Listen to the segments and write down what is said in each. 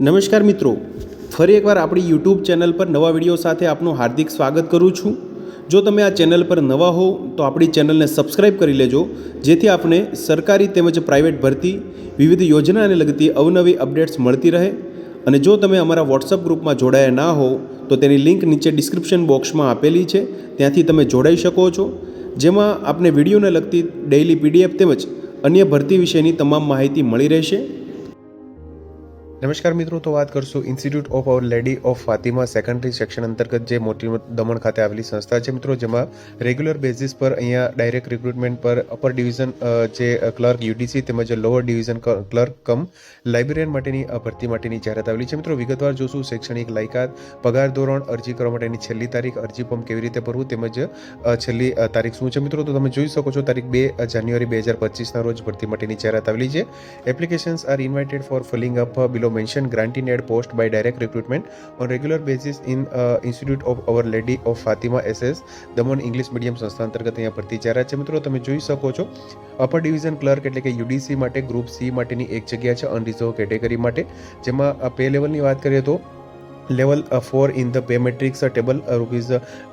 નમસ્કાર મિત્રો, ફરી એકવાર આપણી યુટ્યુબ ચેનલ પર નવા વિડીયો સાથે આપનું હાર્દિક સ્વાગત કરું છું। જો તમે આ ચેનલ પર નવા હો તો આપણી ચેનલને સબસ્ક્રાઈબ કરી લેજો, જેથી આપને સરકારી તેમજ પ્રાઇવેટ ભરતી વિવિધ યોજનાને લગતી અવનવી અપડેટ્સ મળતી રહે। અને જો તમે અમારા વોટ્સઅપ ગ્રુપમાં જોડાયા ના હો તો તેની લિંક નીચે ડિસ્ક્રિપ્શન બોક્સમાં આપેલી છે, ત્યાંથી તમે જોડાઈ શકો છો, જેમાં આપને વિડીયોને લગતી ડેઇલી પીડીએફ તેમજ અન્ય ભરતી વિશેની તમામ માહિતી મળી રહેશે। નમસ્કાર મિત્રો, તો વાત કરશું institute of our lady of Fatima secondary section અંતર્ગત જે મોટી દમણ ખાતે આવેલી સંસ્થા છે મિત્રો, જેમાં રેગ્યુલર બેઝિસ પર અહીંયા ડાયરેક્ટ રિક્રુટમેન્ટ પર અપર ડિવિઝન જે ક્લર્ક યુડીસી તેમજ લોઅર ડિવિઝન ક્લર્ક કમ લાઇબ્રેરિયન માટેની ભરતી માટેની જાહેરાત આવેલી છે મિત્રો। વિગતવાર જોશું શૈક્ષણિક લાયકાત, પગાર ધોરણ, અરજી કરવા માટેની છેલ્લી તારીખ, અરજી ફોર્મ કેવી રીતે ભરવું તેમજ છેલ્લી તારીખ શું છે મિત્રો। તો તમે જોઈ શકો છો તારીખ 2 જાન્યુઆરી 2025ના રોજ ભરતી માટેની જાહેરાત આવેલી છે। Applications are invited for filling up below mentioned granting ad post by direct recruitment on regular basis in Institute of Our Lady of Fatima SS Daman English medium સંસ્થા અંતર્ગત અહીંયા ભરતી જાહેરાત છે મિત્રો। તમે જોઈ શકો છો અપર ડિવિઝન ક્લર્ક એટલે કે યુડીસી માટે ગ્રુપ સી માટેની એક જગ્યા છે અનરિઝર્વ કેટેગરી માટે, જેમાં પે લેવલની વાત કરીએ તો level 4 in the pay matrix table rupees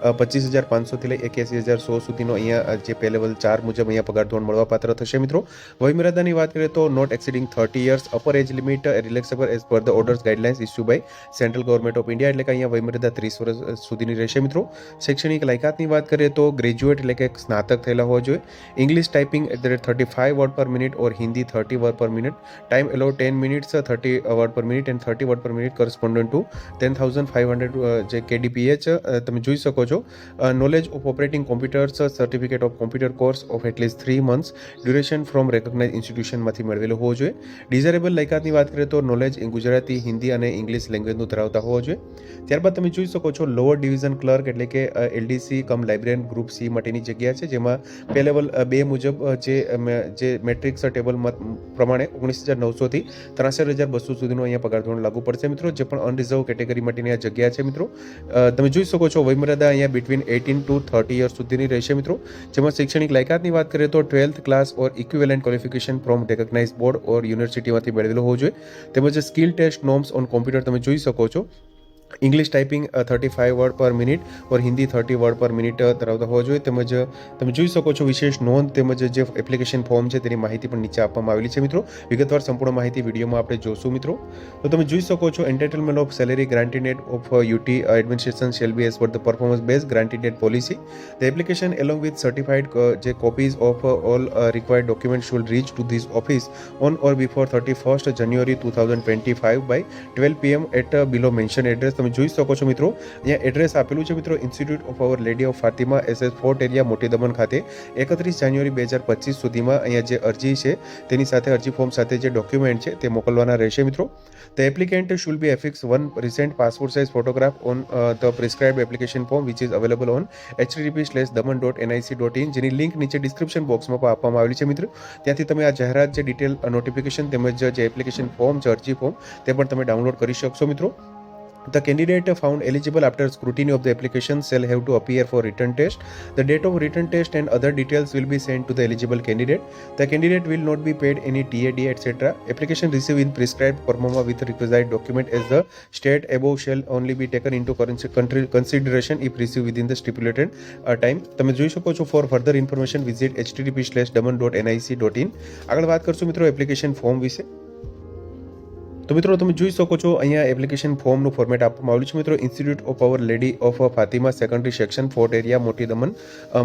25,500 થી લઈ 81,100 સુધીનો અહીંયા જે પે લેવલ 4 મુજબ અહીંયા પગાર ધોરણ મળવાપાત્ર થશે મિત્રો। વયમર્યાદાની વાત કરીએ તો not exceeding 30 years, upper age limit relaxable as per the orders guidelines issue by central government of India, એટલે કે અહીંયા વયમર્યાદા 30 વર્ષ સુધીની રહેશે મિત્રો। શૈક્ષણિક લાયકાતની વાત કરીએ તો ગ્રેજ્યુએટ એટલે કે સ્નાતક થયેલા હોવા જોઈએ। English typing at the rate 35 word per minute or Hindi 30 word per minute. Time allow 10 minutes 30 word per minute and 30 word per minute correspondent to 10,500 જે KDPH તમે જોઈ શકો છો। Knowledge of operating computers, certificate of computer course of at least 3 months duration from recognise ઇન્સ્ટિટ્યુશનમાંથી મેળવેલો હોવો જોઈએ। Desirable લાયકાતની વાત કરીએ તો નોલેજ ગુજરાતી, હિન્દી અને ઇંગ્લિશ લેંગ્વેજનું ધરાવતા હોવો જોઈએ। ત્યારબાદ તમે જોઈ શકો છો લોઅર ડિવિઝન ક્લર્ક એટલે કે LDC કમ લાઇબ્રેરિયન ગ્રુપ સી માટેની જગ્યા છે, જેમાં પે લેવલ 2 મુજબ જે મેટ્રિક્સ ટેબલ પ્રમાણે 19,900 થી 63,200 સુધીનો અહીંયા પગાર ધોરણ લાગુ પડશે મિત્રો, જે પણ અનરિઝર્વ કેટેગરી માટેની આ જગ્યા છે મિત્રો। તમે જોઈ શકો છો વયમર્યાદા અહીંયા બિટવીન 18 to 30 યર્સ સુધીની રહેશે મિત્રો। જેમાં શૈક્ષણિક લાયકાતની વાત કરીએ તો 12th class or equivalent qualification from recognise board or યુનિવર્સિટીમાંથી મેળવેલો હોવો જોઈએ। તેમજ skill test norms on computer તમે જોઈ શકો છો। English typing 35 word per minute or Hindi 30 word per minute ધરાવતા હોવા જોઈએ। તેમજ તમે જોઈ શકો છો વિશેષ નોંધ તેમજ જે એપ્લિકેશન ફોર્મ છે તેની માહિતી પણ નીચે આપવામાં આવેલી છે મિત્રો। વિગતવાર સંપૂર્ણ માહિતી વિડીયોમાં આપણે જોશું મિત્રો। તો તમે જોઈ શકો છો entitlement of salary granted of UT administration shall be as per the performance base granted policy. The application along with certified જે copies of all required document should reach to this office on or before 31st January 2025 by 12 PM at below mention address. તમે જોઈ શકો છો મિત્રો અહીંયા address આપેલું છે મિત્રો, institute of our lady of Fatima SS fort area મોટી દમણ ખાતે 31 જાન્યુઆરી 2025 સુધીમાં અહીંયા જે અરજી છે તેની સાથે અરજી ફોર્મ સાથે જે ડોક્યુમેન્ટ છે તે મોકલવાના રહેશે મિત્રો। The applicant should be affix one recent passport size photograph on the prescribed application form which is available on http:/daman.nic.in, જેની લિંક નીચે ડિસ્ક્રિપ્શન બોક્સમાં પણ આપવામાં આવેલી છે મિત્રો। ત્યાંથી તમે આ જાહેરાત જે ડિટેલ નોટિફિકેશન તેમજ જે એપ્લિકેશન ફોર્મ છે અરજી ફોર્મ તે પણ તમે ડાઉનલોડ કરી શકશો મિત્રો। The candidate found eligible after scrutiny of the application shall have to appear for written test. The date of written test and other details will be sent to the eligible candidate. The candidate will not be paid any TAD etc. Application received in prescribed form with requisite document as the state above shall only be taken into consideration if received within the stipulated time. તમે જોઈ શકો છો four further information visit http:/daman.nic.in। આગળ વાત કરશું મિત્રો application form વિશે। તો મિત્રો તમે જોઈ શકો છો અહીંયા એપ્લિકેશન ફોર્મનું ફોર્મેટ આપવામાં આવ્યું છે મિત્રો। Institute of our lady of Fatima secondary section fort area મોટી દમણ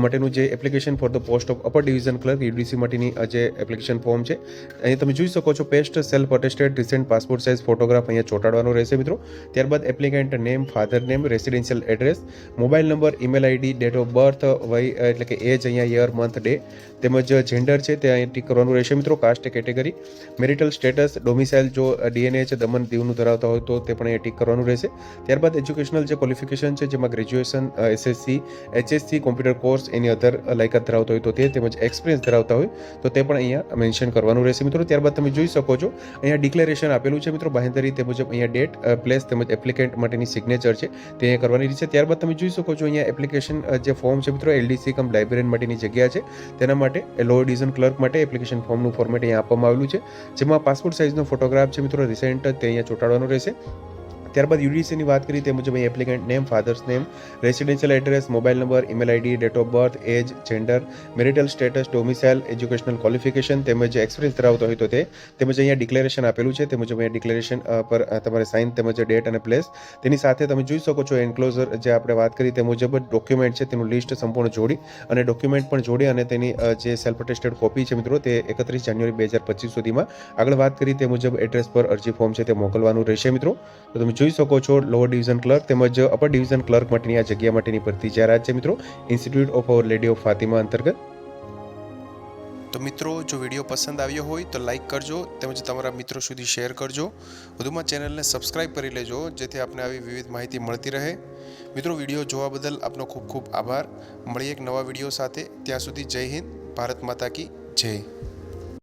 માટેનું જે application for the post of upper division clerk UDC માટેની જે એપ્લિકેશન ફોર્મ છે અહીંયા તમે જોઈ શકો છો paste self attested recent passport size photograph અહીંયા ચોંટાડવાનો રહેશે મિત્રો। ત્યારબાદ applicant name, father name, residential address, mobile number, email ID, date of birth, વય એટલે કે એજ અહીંયા યર મંથ ડે તેમજ જેન્ડર છે તે અહીંયા ટીક કરવાનું રહેશે મિત્રો। Caste category, marital status, domicile જો DNA છે દમણ દીવનું ધરાવતા હોય તો તે પણ અહીંયા ટીક કરવાનું રહેશે। ત્યારબાદ એજ્યુકેશનલ જે ક્વોલિફિકેશન છે જેમાં graduation, SSC, HSC, computer course any other લાયકાત ધરાવતા હોય તો તે તેમજ એક્સપિરિયન્સ ધરાવતા હોય તો તે પણ અહીંયા મેન્શન કરવાનું રહેશે મિત્રો। ત્યારબાદ તમે જોઈ શકો છો અહીંયા ડિક્લેરેશન આપેલું છે મિત્રો બાહેંધરી તે મુજબ અહીંયા ડેટ, પ્લેસ તેમજ એપ્લિકેન્ટ માટેની સિગ્નેચર છે તે અહીંયા કરવાની રહેશે। ત્યારબાદ તમે જોઈ શકો છો અહીંયા એપ્લિકેશન જે ફોર્મ છે મિત્રો LDC કમ લાઇબ્રેરિયન માટેની જગ્યા છે તેના માટે લોઅર ડિવિઝન ક્લર્ક માટે એપ્લિકેશન ફોર્મનું ફોર્મેટ અહીંયા આપવામાં આવેલું છે, જેમાં પાસપોર્ટ સાઇઝનો ફોટોગ્રાફ છે મિત્રો, રિસેન્ટ તે અહીંયા ચોંટાડવાનું રહેશે. ત્યારબાદ યુડીસીની વાત કરીએ તે મુજબ અહીં applicant name, father's name, residential address, mobile number, email ID, date of birth, age, gender, marital status, domicile, educational qualification તેમજ એક્સપિરિયન્સ ધરાવતો હોય તો તે તેમજ અહીંયા ડિક્લેરેશન આપેલું છે તે મુજબ અહીંયા ડિક્લેરેશન પર તમારે સાઇન તેમજ ડેટ અને પ્લેસ. તેની સાથે તમે જોઈ શકો છો એન્ક્લોઝર જે આપણે વાત કરી તે મુજબ ડોક્યુમેન્ટ છે તેનું લિસ્ટ સંપૂર્ણ જોડી અને ડોક્યુમેન્ટ પણ જોડી અને તેની જે સેલ્ફ અટેસ્ટેડ કોપી છે મિત્રો તે 31 જાન્યુઆરી 2025 સુધીમાં આગળ વાત કરી તે મુજબ એડ્રેસ પર અરજી ફોર્મ છે તે મોકલવાનું રહેશે મિત્રો. તો તમે જોઈ શકો છો લોઅર ડિવિઝન ક્લર્ક તેમજ અપર ડિવિઝન ક્લર્ક માટેની આ જગ્યા માટેની ભરતી જાહેરાત છે મિત્રો institute of our lady of Fatima અંતર્ગત. તો મિત્રો જો વિડીયો પસંદ આવ્યો હોય તો લાઇક કરજો તેમજ તમારા મિત્રો સુધી શેર કરજો. વધુમાં ચેનલને સબસ્ક્રાઇબ કરી લેજો જેથી આપને આવી વિવિધ માહિતી મળતી રહે. મિત્રો વિડીયો જોવા બદલ આપનો ખૂબ ખૂબ આભાર. મળીએ એક નવા વિડીયો સાથે. ત્યાં સુધી જય હિન્દ, ભારત માતા કી જય.